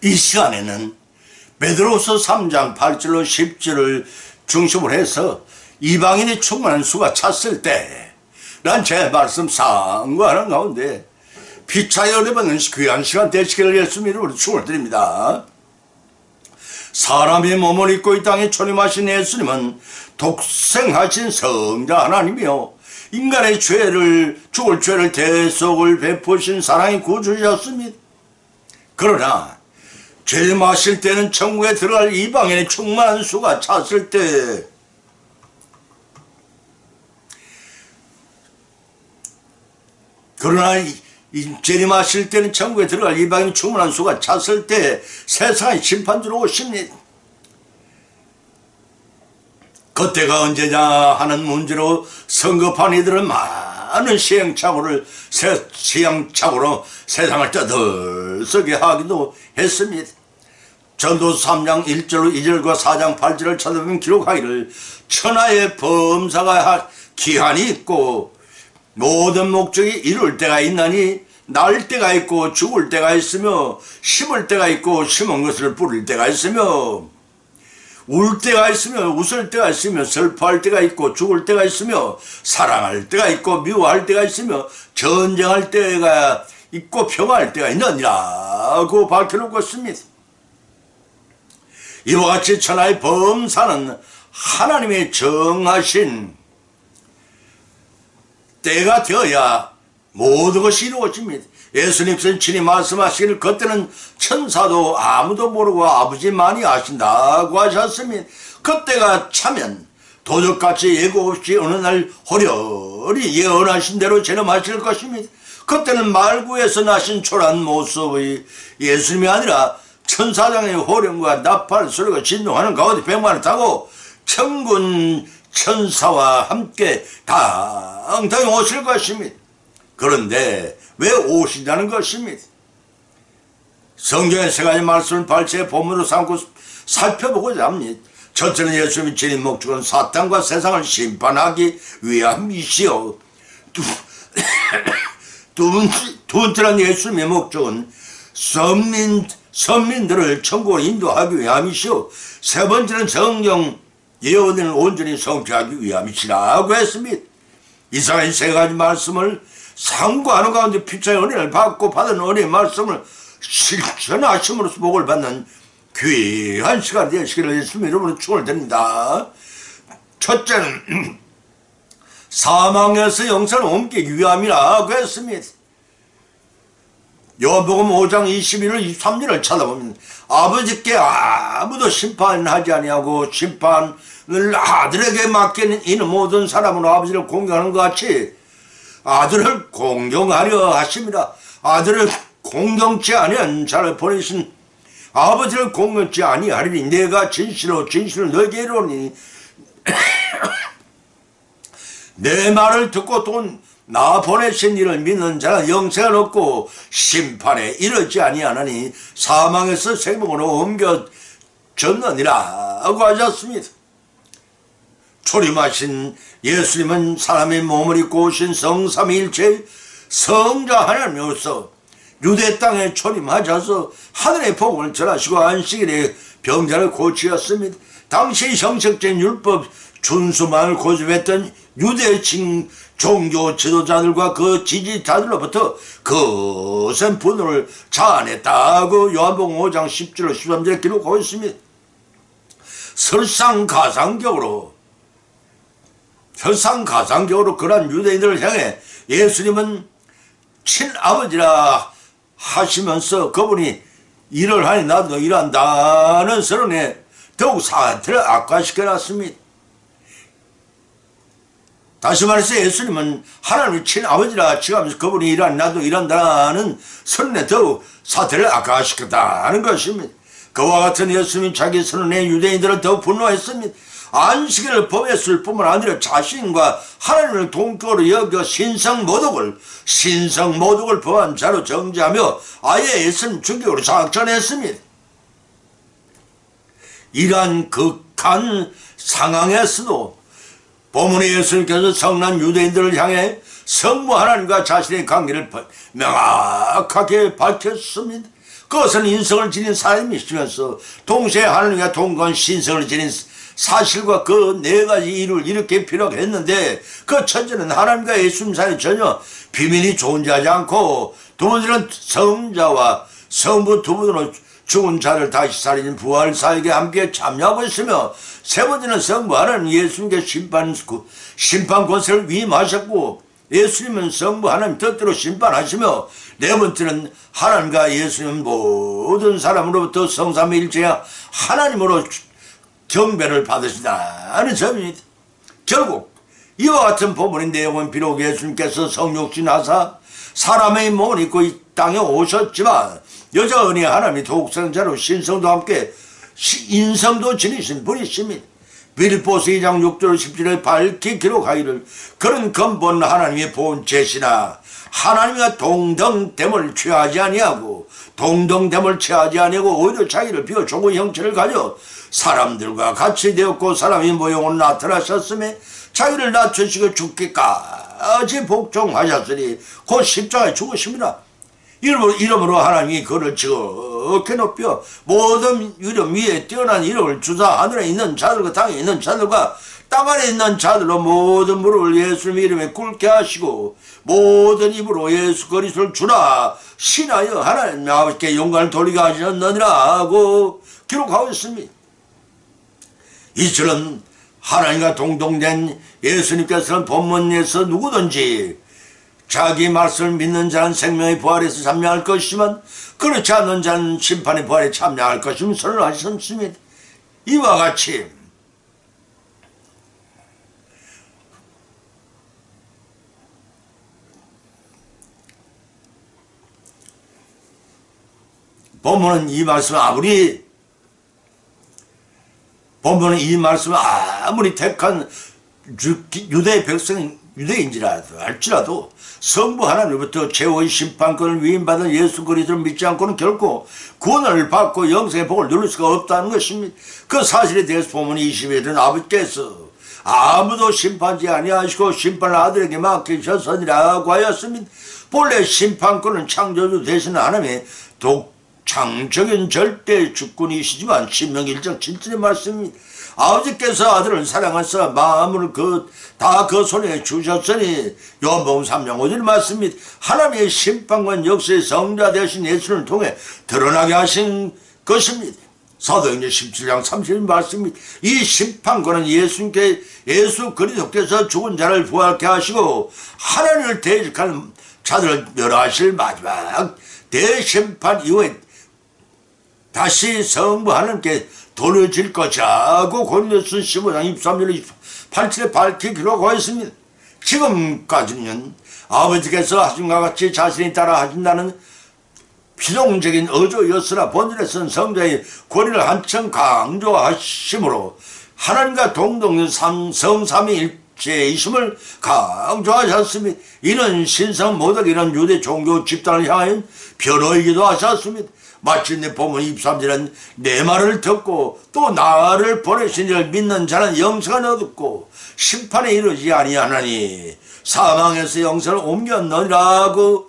이 시간에는 베드로후서 3장 8절로 10절을 중심으로 해서 이방인이 충만한 수가 찼을 때 난 제 말씀 상고하는 가운데 피차에 은혜받는 귀한 시간 되시기를 예수님 이름으로 축원드립니다. 사람의 몸을 입고 이 땅에 초림하신 예수님은 독생하신 성자 하나님이요 인간의 죄를 죽을 죄를 대속을 베푸신 사랑의 구주셨습니다. 그러나 죄 마실 때는 천국에 들어갈 이방인의 충만한 수가 찼을 때 그러나 재림하실 때는 천국에 들어갈 이방인 충만한 수가 찼을 때 세상의 심판주로 오십니다. 그때가 언제냐 하는 문제로 성급한 이들은 많은 시행착오로 세상을 떠들썩게 하기도 했습니다. 전도서 3장 1절 2절과 4장 8절을 찾아보면 기록하기를 천하의 범사가 기한이 있고 모든 목적이 이룰 때가 있나니 날 때가 있고 죽을 때가 있으며 심을 때가 있고 심은 것을 뿌릴 때가 있으며 울 때가 있으며 웃을 때가 있으며 슬퍼할 때가 있고 죽을 때가 있으며 사랑할 때가 있고 미워할 때가 있으며 전쟁할 때가 있고 평화할 때가 있느니라고 밝혀놓고 있습니다. 이와 같이 천하의 범사는 하나님의 정하신 때가 되어야 모든 것이 이루어집니다. 예수님께서는 친히 말씀하시기를 그때는 천사도 아무도 모르고 아버지만이 아신다고 하셨습니다. 그때가 차면 도적같이 예고 없이 어느 날 호련히 예언하신 대로 재림하실 것입니다. 그때는 말구에서 나신 초라한 모습의 예수님이 아니라 천사장의 호령과 나팔 소리가 진동하는 가운데 백만을 타고 천군 천사와 함께 당당히 오실 것입니다. 그런데 왜 오신다는 것입니다. 성경의 세 가지 말씀을 발제 본문으로 삼고 살펴보고자 합니다. 첫째는 예수님의 진인 목적은 사탄과 세상을 심판하기 위함이시요. 두 번째는 예수님의 목적은 선민들을 천국으로 인도하기 위함이시요. 세 번째는 성경 예언을 온전히 성취하기 위함이시라고 했습니다. 이상한 세 가지 말씀을 상고하는 가운데 피차의 은혜를 받고 받은 은혜의 말씀을 실천하심으로써 복을 받는 귀한 시간 되시기를 예수님 이름으로 축원드립니다. 첫째는 사망에서 영생을 옮기기 위함이라고 했습니다. 요한복음 5장 21절 23절을 찾아보면 아버지께 아무도 심판하지 아니하고 심판을 아들에게 맡기는 이는 모든 사람으로 아버지를 공경하는 것 같이 아들을 공경하려 하십니다. 아들을 공경치 아니한 자를 보내신 아버지를 공경치 아니하리니 내가 진실로 너에게 이르노니 내 말을 듣고 또 나 보내신 이를 믿는 자는 영생을 얻고 심판에 이르지 아니하나니 사망에서 생명으로 옮겨졌느니라고 하셨습니다. 초림하신 예수님은 사람의 몸을 입고 오신 성삼위일체 성자 하나님으로서 유대 땅에 초림하셔서 하늘의 복을 전하시고 안식일에 병자를 고치셨습니다. 당시 형식적인 율법 준수만을 고집했던 유대 종교 지도자들과 그 지지자들로부터 거센 분노를 자아냈다고 요한복음 5장 10절로 13절에 기록하고 있습니다. 설상가상적으로 그러한 유대인들을 향해 예수님은 친아버지라 하시면서 그분이 일을 하니 나도 일한다는 선언에 더욱 사태를 악화시켜놨습니다. 다시 말해서 예수님은 하나님의 친아버지라 치하면서 그분이 일하니 나도 일한다는 선언에 더욱 사태를 악화시켰다는 것입니다. 그와 같은 예수님이 자기 선언에 유대인들을 더욱 분노했습니다. 안식일을 범했을 뿐만 아니라 자신과 하나님을 동격으로 여겨 신성모독을 범한 자로 정죄하며 아예 예수님 중격으로 작전했습니다. 이러한 극한 상황에서도 본문의 예수님께서 성난 유대인들을 향해 성부 하나님과 자신의 관계를 명확하게 밝혔습니다. 그것은 인성을 지닌 사람이시면서 동시에 하나님과 동거한 신성을 지닌 사실과 그 네 가지 일을 이렇게 필요하게 했는데, 그 첫째는 하나님과 예수님 사이에 전혀 비밀이 존재하지 않고, 두 번째는 성자와 성부 두 분으로 죽은 자를 다시 살리는 부활 사역에 함께 참여하고 있으며, 세 번째는 성부 하나님 예수님께 심판 권세를 위임하셨고, 예수님은 성부 하나님 뜻대로 심판하시며, 네 번째는 하나님과 예수님은 모든 사람으로부터 성삼위일체야 하나님으로 경배를 받으신다는 점입니다. 결국 이와 같은 본문의 내용은 비록 예수님께서 성육신하사 사람의 몸을 입고 이 땅에 오셨지만 여전히 하나님의 독생자로 신성도 함께 인성도 지니신 분이십니다. 빌립보서 2장 6절 17절에 밝히 기록하기를 그런 근본 하나님의 본체시나 하나님과 동등됨을 취하지 아니하고 동등됨을 취하지 아니하고 오히려 자기를 비워 좋은 형체를 가져 사람들과 같이 되었고 사람의 모형으로 나타나셨으며 자기를 낮추시고 죽기까지 복종하셨으니 곧 십자가에 죽으십니다. 이름으로 하나님이 그를 지극히 높여 모든 이름 위에 뛰어난 이름을 주사 하늘에 있는 자들과 땅에 있는 자들과 땅 안에 있는 자들로 모든 무릎을 예수님 이름에 꿇게 하시고 모든 입으로 예수 그리스도를 주라 신하여 하나님 아버지께 영광을 돌리게 하셨느니라 하고 기록하고 있습니다. 이처럼 하나님과 동등된 예수님께서는 본문에서 누구든지 자기 말씀을 믿는 자는 생명의 부활에서 참여할 것이지만 그렇지 않는 자는 심판의 부활에 참여할 것임을 선언하셨습니다. 이와 같이 본문은 이 말씀을 아무리 택한 유대 백성 유대인지라도 할지라도 성부 하나님부터 최후의 심판권을 위임받은 예수 그리스도를 믿지 않고는 결코 구원을 받고 영생의 복을 누릴 수가 없다는 것입니다. 그 사실에 대해서 본문 20일은 아버지께서 아무도 심판지 아니하시고 심판을 아들에게 맡기셨으니라고 하였습니다. 본래 심판권은 창조주 되시는 하나님의 독창적인 절대 주권이시지만 신명기 1장 7절의 말씀입니다. 아버지께서 아들을 사랑하사 마음을 다 그 손에 주셨으니 요한복음 3장 5절 말씀입니다. 하나님의 심판관 역사의 성자 되신 예수를 통해 드러나게 하신 것입니다. 사도행전 17장 30절 말씀입니다. 이 심판관은 예수 그리스도께서 죽은 자를 부활케 하시고 하나님을 대적하는 자들을 멸하실 마지막 대심판 이후에 다시 성부 하나님께 돌려질 것이라고 고린도서 15장 23절 28절에 밝히 기록하고 있습니다. 지금까지는 아버지께서 하신과 같이 자신이 따라 하신다는 피동적인 어조였으나 본질에서는 성자의 권위를 한층 강조하심으로 하나님과 동등한 성삼위일체이심을 강조하셨습니다. 이는 신성 모독이라는 유대 종교 집단을 향한 변호이기도 하셨습니다. 마침내 본문 23절은 내 말을 듣고 또 나를 보내신 이를 믿는 자는 영생을 얻고 심판에 이르지 아니하나니 사망에서 영생을 옮겼느니라고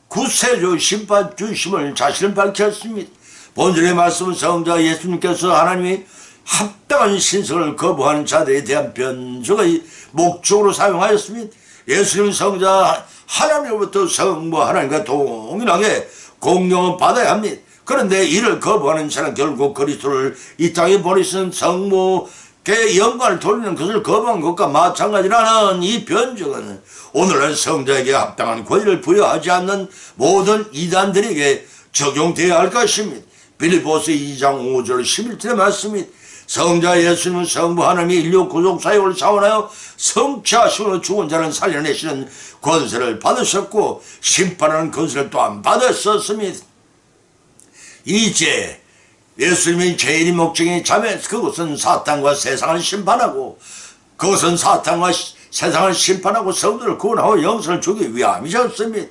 구세주 심판 주심을 자신을 밝혔습니다. 본절의 말씀은 성자 예수님께서 하나님이 합당한 신성을 거부하는 자들에 대한 변조의 목적으로 사용하였습니다. 예수님 성자 하나님으로부터 성부 하나님과 동일하게 공경을 받아야 합니다. 그런데 이를 거부하는 자는 결국 그리스도를 이 땅에 보내신 성부께 영광을 돌리는 것을 거부한 것과 마찬가지라는 이 변적은 오늘날 성자에게 합당한 권위를 부여하지 않는 모든 이단들에게 적용되어야 할 것입니다. 빌립보서 2장 5절 11절의 말씀입니다. 성자 예수님은 성부 하나님이 인류 구속 사역을 자원하여 성취하시고 죽은 자를 살려내시는 권세를 받으셨고 심판하는 권세를 또한 받으셨습니다. 이제 예수님의 제일의 목적이 그것은 사탄과 세상을 심판하고 그것은 사탄과 세상을 심판하고 성도를 구원하고 영생을 주기 위함이셨습니다.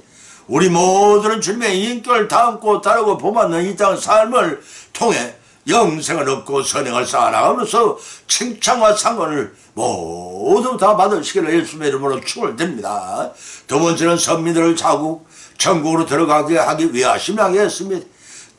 우리 모두는 주님의 인격을 담고 따르고 본받는 이 땅 삶을 통해 영생을 얻고 선행을 쌓아나가면서 칭찬과 상관을 모두 다 받으시기를 예수님의 이름으로 축원드립니다. 두 번째는 선민들을 자국 천국으로 들어가게 하기 위하심을 하겠습니다.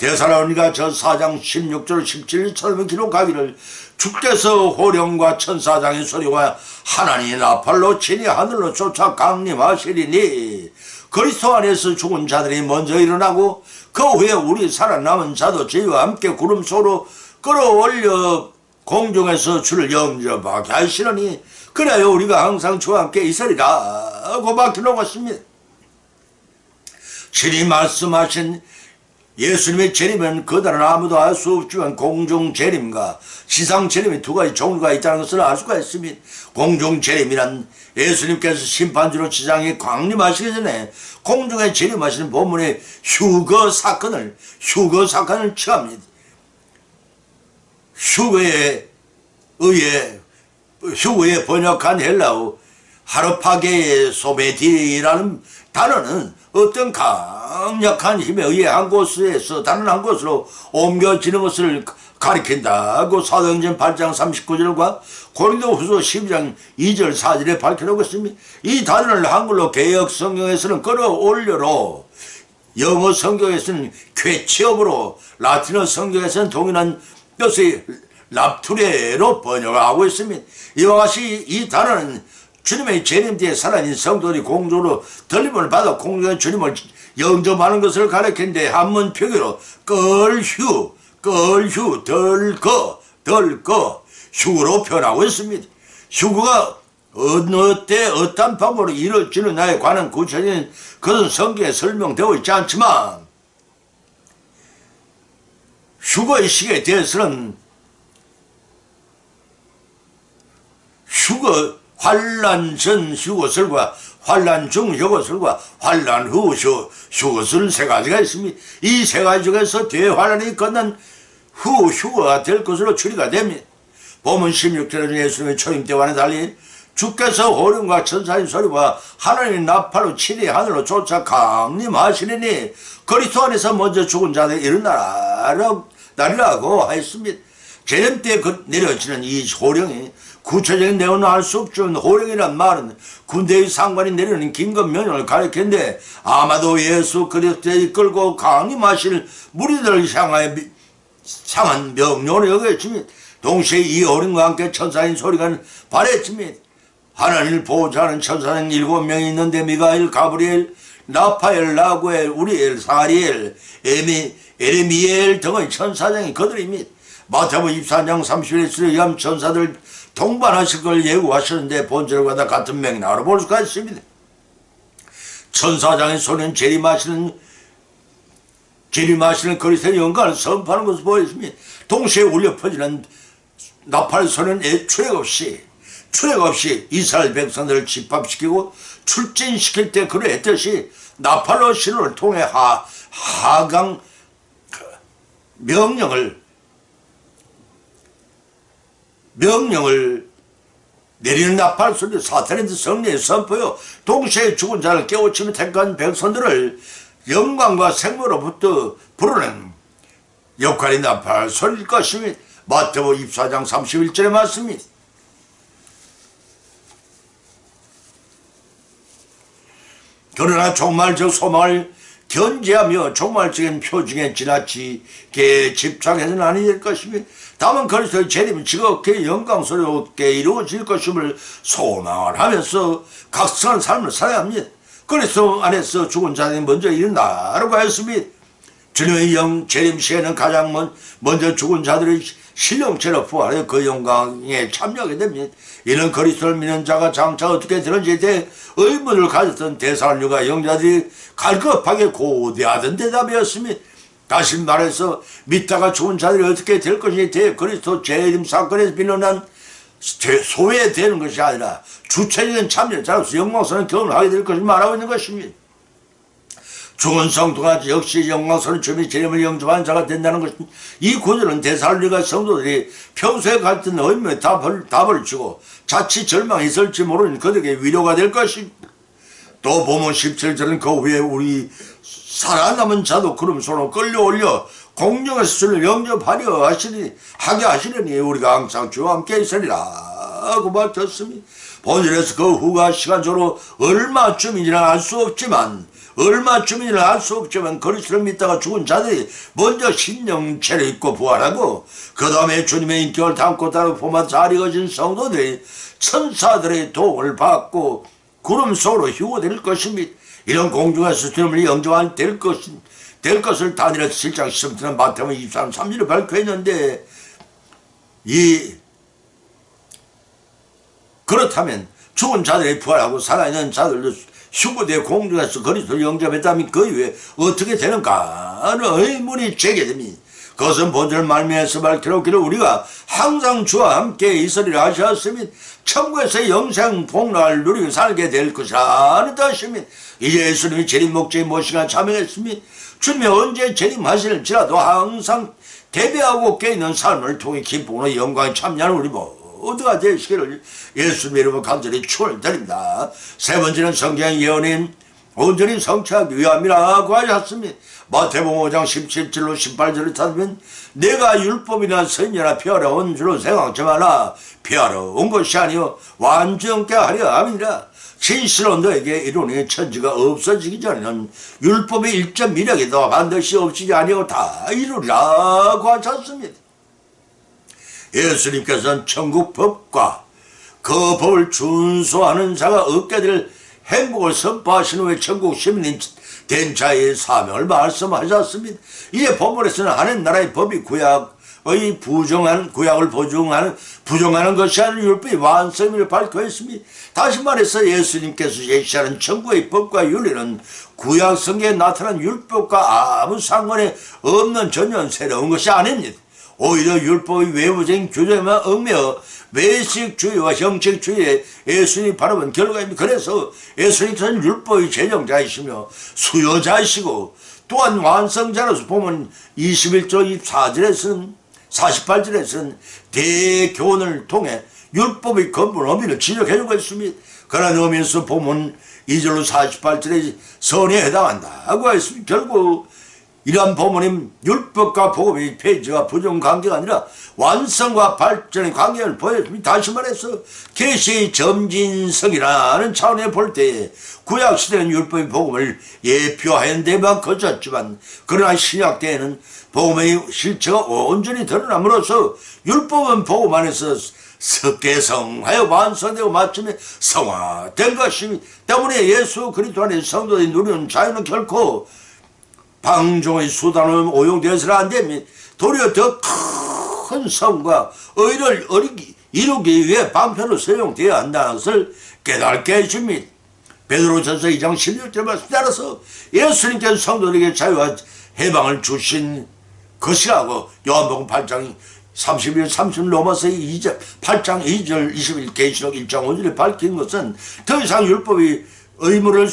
데살로니가 전 4장 16절 17절처럼 기록하기를 주께서 호령과 천사장의 소리와 하나님의 나팔로 친히 하늘로 쫓아 강림하시리니 그리스도 안에서 죽은 자들이 먼저 일어나고 그 후에 우리 살아남은 자도 저희와 함께 구름 속으로 끌어올려 공중에서 주를 영접하게 하시느니 그래야 우리가 항상 주와 함께 있으리라 하고 막혀놓았습니다. 친히 말씀하신 예수님의 재림은 그다른 아무도 알 수 없지만 공중 재림과 지상 재림이 두 가지 종류가 있다는 것을 알 수가 있습니다. 공중 재림이란 예수님께서 심판주로 지상에 강림하시기 전에 공중에 재림하시는 본문의 휴거 사건을 취합니다. 휴거에 번역한 헬라어 하르파게의 소베디라는 단어는 어떤 강력한 힘에 의해 한 곳에서 다른 한 곳으로 옮겨지는 것을 가리킨다고 사도행전 8장 39절과 고린도후서 12장 2절 4절에 밝혀놓고 있습니다. 이 단어를 한글로 개역 성경에서는 끌어올려로, 영어 성경에서는 쾌치업으로, 라틴어 성경에서는 동일한 뜻의 랍투레로 번역하고 있습니다. 이와 같이 이 단어는 주님의 재림 뒤에 살아있는 성도들이 공중으로 들림을 받아 공중에 주님을 영접하는 것을 가리키는데 한문 표기로 끌휴, 덜거, 휴거로 표현하고 있습니다. 휴거가 어느 때 어떤 방법으로 이루어지느냐에 관한 구체적인 것은 성경에 설명되어 있지 않지만 휴거의 시기에 대해서는 환란 전 휴거설과 환란 중 휴거설과 환란 후 휴거설 세 가지가 있습니다. 이 세 가지 중에서 대환란이 끝난 후 휴거가 될 것으로 추리가 됩니다. 본문 16절에는 예수님의 초임 때와는 달리 주께서 호령과 천사의 소리와 하나님의 나팔로 친히 하늘로 쫓아 강림하시리니 그리스도 안에서 먼저 죽은 자들이 일어나리라고 하였습니다. 재림 때 내려지는 이 호령이 구체적인 내용은 알 수 없지만 호령이란 말은 군대의 상관이 내리는 긴급 명령을 가리키는데 아마도 예수 그리스도에 이끌고 강림하실 무리들을 향한 명령을 여겼습니다. 동시에 이 호령과 함께 천사인 소리가 발했습니다. 하나님을 보호자는 천사는 7명이 있는데 미가엘, 가브리엘, 라파엘, 라구엘, 우리엘, 사리엘, 에레미엘 등의 천사장이 그들입니다. 마태복음 24장 31절에 의하면 천사들 동반하실 걸 예고하셨는데 본절과 다 같은 맥락으로 볼 수가 있습니다. 천사장의 소리는 재림하시는 그리스도의 영광을 선포하는 것을 보였습니다. 동시에 울려 퍼지는 나팔 소리는 출애굽 없이 이스라엘 백성들을 집합시키고 출진시킬 때 그러했듯이 나팔로 신호를 통해 하강 명령을 내리는 나팔 소리 사탄의 성령의 선포요. 동시에 죽은 자를 깨우치며 택한 백성들을 영광과 생명으로부터 부르는 역할이 나팔 소리일 것입니다. 마태복음 24장 31절의 말씀입니다. 그러나 종말적 소망을 견지하며 종말적인 표징에 지나치게 집착해서는 아니 될 것이며 다만 그리스도의 재림은 즐겁게 영광스럽게 이루어질 것임을 소망을 하면서 각성한 삶을 살아야 합니다. 그리스도 안에서 죽은 자들이 먼저 일어나라고 하였습니다. 주님의 재림 시에는 가장 먼저 죽은 자들의 신령체로 부활해 그 영광에 참여하게 됩니다. 이는 그리스도를 믿는 자가 장차 어떻게 되는지에 대해 의문을 가졌던 데살로니가 영자들이 갈급하게 고대하던 대답이었습니다. 다시 말해서 믿다가 죽은 자들이 어떻게 될 것인지에 대해 그리스도 재림 사건에서 빌어난 소외되는 것이 아니라 주체적인 참여자로서 영광스러운 경험을 하게 될 것을 말하고 있는 것입니다. 죽은 성도가 역시 영광스러운 주님의 재림을 영접하는 자가 된다는 것입니다. 이 구절은 데살로니가 성도들이 평소에 갔던 의문에 답을 주고 자칫 절망이 있을지 모르는 그들에게 위로가 될 것입니다. 또 보면 17절은 그 후에 우리 살아남은 자도 구름 속으로 끌려올려 공중에서 주를 영접하려 하시려니 우리가 항상 주와 함께 있으리라 하고 밝혔습니다. 본절에서 그 후가 시간적으로 얼마쯤인지는 알 수 없지만 얼마쯤이나 알 수 없지만 그리스도를 믿다가 죽은 자들이 먼저 신령체를 입고 부활하고 그 다음에 주님의 인격을 담고 따르고 포마 잘 익어진 성도들이 천사들의 도움을 받고 구름 속으로 휴거될 것입니다. 이런 공중에서 주님을 영접한 될 것을 단일한 7장 10절은 마태복음 23, 3절에 밝혀있는데 그렇다면 죽은 자들이 부활하고 살아있는 자들도 휴거되어 공중에서 그리스도를 영접했다면 그 이후에 어떻게 되는가 하는 의문이 제기됩니다. 그것은 본절 말미에서 밝히기를 우리가 항상 주와 함께 있으리라 하셨으면 천국에서 영생 복락을 누리고 살게 될 것이라 하는 뜻입니다. 이제 예수님이 재림 목적이 무엇인가 자명했으니 주님이 언제 재림하실지라도 항상 대비하고 깨있는 삶을 통해 기쁨으로 영광에 참여하는 우리 모두가 되시기를 예수님의 이름으로 간절히 축원드립니다. 세 번째는 성경의 예언인 온전히 성취하기 위함이라고 하셨습니다. 마태복음 5장 17절로 18절을 찾으면 내가 율법이나 선지나 피하러온 줄로 생각지 마라. 피하러온 것이 아니요 완전케 하려 함이라. 진실로 너에게 이르노니 천지가 없어지기 전에는 율법의 일점 미력이 더 반드시 없어지지 아니하고 다 이루리라고 하셨습니다. 예수님께서는 천국 법과 그 법을 준수하는 자가 얻게 될 행복을 선포하신 후에 천국 시민인 된 자의 사명을 말씀하셨습니다. 이에 본문에서는 하나님 나라의 법이 구약을 부정하는 것이 아닌 율법의 완성을 밝혀있습니다. 다시 말해서 예수님께서 제시하는 천국의 법과 윤리는 구약 성경에 나타난 율법과 아무 상관이 없는 전혀 새로운 것이 아닙니다. 오히려 율법의 외부적인 규정에만 얽매여 외식주의와 형식주의에 예수님이 바라본 결과입니다. 그래서 예수님께서는 율법의 제정자이시며 수요자이시고 또한 완성자로서 보면 21절 24절에서는 48절에서는 대교훈을 통해 율법의 근본 의미를 지적해주고 있습니다. 그런 의미에서 보면 2절로 48절에 선에 해당한다고 했습니다. 결국 이러한 본문은 율법과 복음의 폐지와 부정 관계가 아니라 완성과 발전의 관계를 보여줍니다. 다시 말해서 계시의 점진성이라는 차원에 볼 때 구약시대는 율법의 복음을 예표하는 데만 거쳤지만 그러나 신약때에는 복음의 실체가 온전히 드러남으로써 율법은 복음 안에서 개성하여 완성되고 마침내 성화된 것이기 때문에 예수 그리스도 안에 성도들이 누리는 자유는 결코 방종의 수단으로 오용되어서는 안 됩니다. 도리어 더 큰 성과 의를 이루기 위해 방편으로 사용되어야 한다는 것을 깨닫게 해줍니다. 베드로전서 2장 16절 말씀 따라서 예수님께서 성도들에게 자유와 해방을 주신 것이라고 요한복음 8장 31, 30 로마서 2절 8장 2절 21 계시록 1장 5절에 밝힌 것은 더 이상 율법의 의무를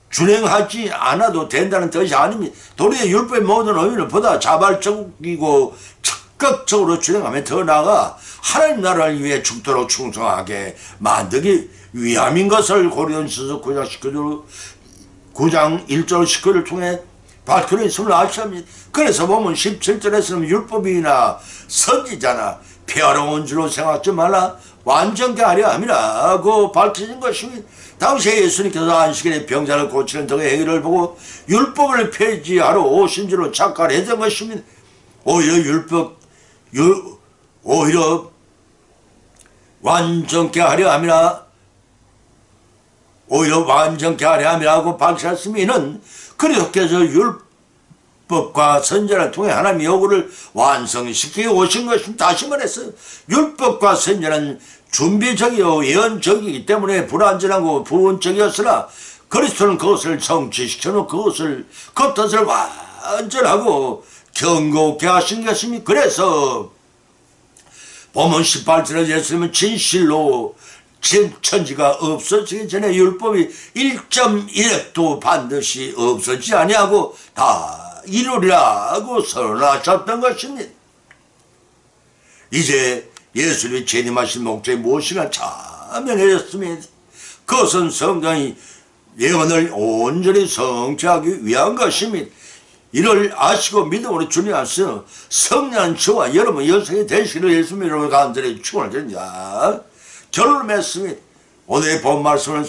준행하지 않아도 된다는 뜻이 아닙니다. 도리어 율법의 모든 의미를 보다 자발적이고 적극적으로 준행하면 더 나아가 하나님 나라를 위해 죽도록 충성하게 만들기 위함인 것을 고린도전서 9장 1절 19절을 통해 밝히는 있음을 아십니다. 그래서 보면 17절에서는 율법이나 선지자나 폐하러운 줄로 생각하지 말라 완전케 하려 함이라고 밝혀진 것입니다. 당시에 예수님께서 안식일에 병자를 고치는 등의 행위를 보고 율법을 폐지하러 오신 줄로 착각했던 것입니다. 오히려 완전케 하려 함이라고 밝혔으면 이는 그리스도께서 율법과 선지자를 통해 하나님의 요구를 완성시키고 오신 것입니다. 다시 말해서 율법과 선지자는 준비적이요 예언적이기 때문에 불완전하고 부분적이었으나 그리스도는 그것을 성취시켜놓고 그 뜻을 완전하고 견고케 하신 것입니다. 그래서 보면 18절에 예수님은 진실로 천지가 없어지기 전에 율법이 1.1획도 반드시 없어지지 아니하고 다 이루리라고 선언하셨던 것입니다. 이제 예수님이 재림하신 목적이 무엇인가 자명해졌습니다. 그것은 성경의 예언을 온전히 성취하기 위한 것입니다. 이를 아시고 믿음으로 주님 앞에서 성령한 저와 여러분 여성이 되시기를 예수님 이름으로 간절히 축원을 드립니다. 결론을 맺습니다. 오늘의 본 말씀은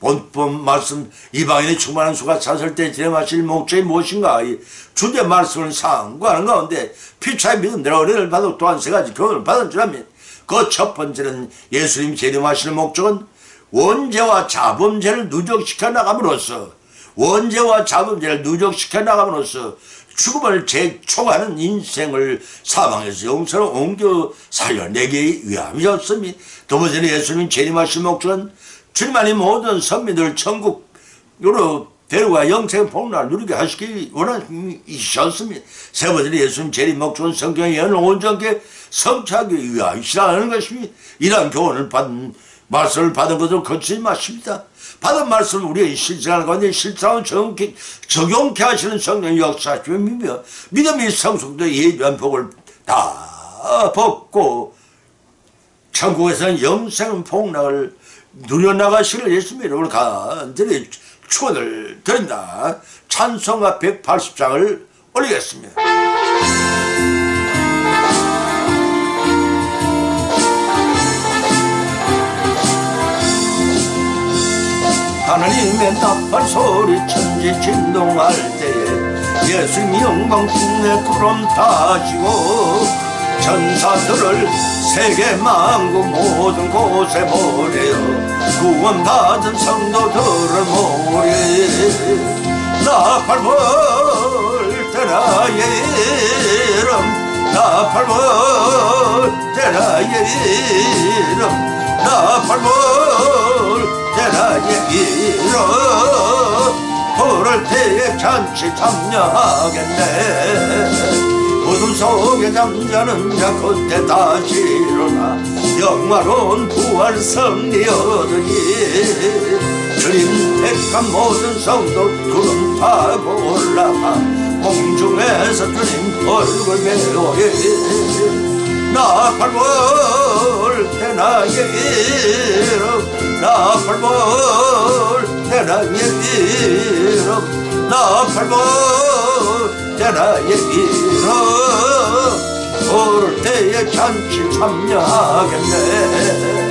본법 말씀 이방인의 충만한 수가 찼을 때 지내마실 목적이 무엇인가? 이 주제 말씀을 상고하는 가운데 피차의 믿음대로 은혜를 받고 또한 세 가지 교훈을 받은 줄 압니다. 그 첫 번째는 예수님 재림하시는 목적은 원죄와 자범죄를 누적시켜 나감으로써 죽음을 재촉하는 인생을 사망에서 영생으로 옮겨 살려내기 위함이었습니다. 두 번째는 예수님 재림하신 목적은 주님만이 모든 선민들을 천국으로 데려가 영생 복락을 누리게 하시기 원하셨습니다. 세 번째는 예수님 재림 목적은 성경의 예언을 온전하게 성취하기 위함이시라는 것입니다. 이러한 교훈을 받은 말씀을 받은 것을 거치지 마십니다. 받은 말씀을 우리의 실생활 가운데 실상을 적용케 하시는 성령의 역사하시며 믿음이 성숙되어 예비한 복을 다 벗고 천국에서는 영생 복락을 누려나가시길 예수님 이름으로 간절히 축원을 드린다. 찬송가 180장을 올리겠습니다. 하나님의 나팔 소리 천지 진동할 때에 예수님 영광 풍에 구름 타시고 천사들을 세계 만국 모든 곳에 보내어 구원받은 성도들을 모으리. 나팔 불 때 나의 이름 나팔 불 때 나의 이름 나팔 불 때 나의 이름 부를 때에 잔치 참여하겠네. 어둠 속에 잠자는 자 그때 다시 일어나 영화로운 부활 승리 얻으니 주님 택한 모든 성도 구름 타고 올라가 공중에서 주님 얼굴 메워리. 나팔 불 때 나의 이름 나팔 불 때 나의 이름 나팔 불 때 나의 이름 부를 때에 잔치 참여하겠네.